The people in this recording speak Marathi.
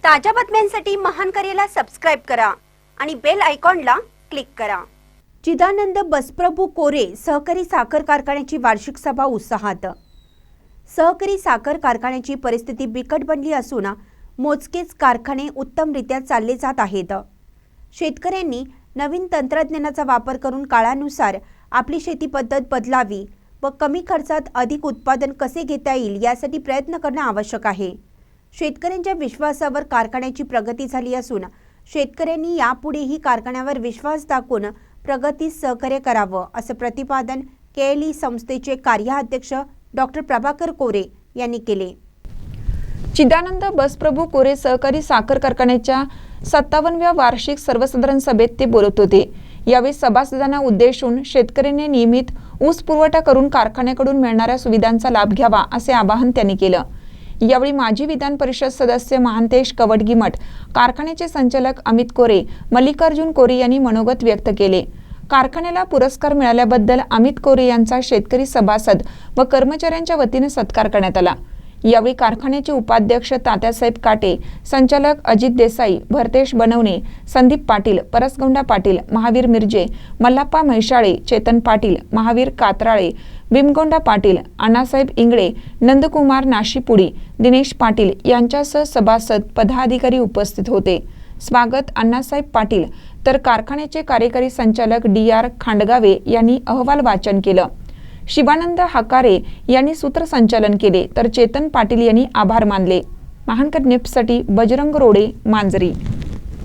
ताज्या बातम्यांसाठी महान करेला सबस्क्राइब करा आणि बेल आयकॉनला क्लिक करा। चिदानंद बसप्रभू कोरे सहकारी साखर कारखान्याची वार्षिक सभा उत्साहात। सहकारी साखर कारखान्याची परिस्थिती बिकट बनली असून मोजकेच कारखाने उत्तमरित्या चालले जात आहेत। शेतकऱ्यांनी नवीन तंत्रज्ञानाचा वापर करून काळानुसार आपली शेती पद्धत बदलावी व कमी खर्चात अधिक उत्पादन कसे घेता येईल यासाठी प्रयत्न करणे आवश्यक आहे। शेतकऱ्यांच्या विश्वासावर कारखान्याची प्रगती झाली असून शेतकऱ्यांनी यापुढेही कारखान्यावर विश्वास दाखवून प्रगतीस सहकार्य करावं असं प्रतिपादन केएलई संस्थेचे कार्याध्यक्ष डॉक्टर प्रभाकर कोरे यांनी केले। चिदानंद बसप्रभू कोरे सहकारी साखर कारखान्याच्या 57व्या वार्षिक सर्वसाधारण सभेत ते बोलत होते। यावेळी सभासदांना उद्देशून शेतकऱ्यांनी नियमित ऊस पुरवठा करून कारखान्याकडून मिळणाऱ्या सुविधांचा लाभ घ्यावा असे आवाहन त्यांनी केलं। यावेळी माजी विधान परिषद सदस्य महांतेश कवडगीमठ, कारखान्याचे संचालक अमित कोरे, मल्लिकार्जुन कोरे यांनी मनोगत व्यक्त केले। कारखान्याला पुरस्कार मिळाल्याबद्दल अमित कोरे यांचा शेतकरी सभासद व कर्मचाऱ्यांच्या वतीने सत्कार करण्यात आला। यावेळी कारखान्याचे उपाध्यक्ष तात्यासाहेब काटे, संचालक अजित देसाई, भरतेश बनवणे, संदीप पाटील, परसगौंडा पाटील, महावीर मिर्जे, मल्लाप्पा म्हैसाळे, चेतन पाटील, महावीर कात्राळे, भीमगौंडा पाटील, अण्णासाहेब इंगळे, नंदकुमार नाशिपुडी, दिनेश पाटील यांच्यासह सभासद पदाधिकारी उपस्थित होते। स्वागत अण्णासाहेब पाटील तर कारखान्याचे कार्यकारी संचालक DR खांडगावे यांनी अहवाल वाचन केलं। शिवानंद हकारे यांनी सूत्रसंचालन केले तर चेतन पाटील यांनी आभार मानले। महानकर न्यूजसाठी बजरंग रोडे, मांजरी।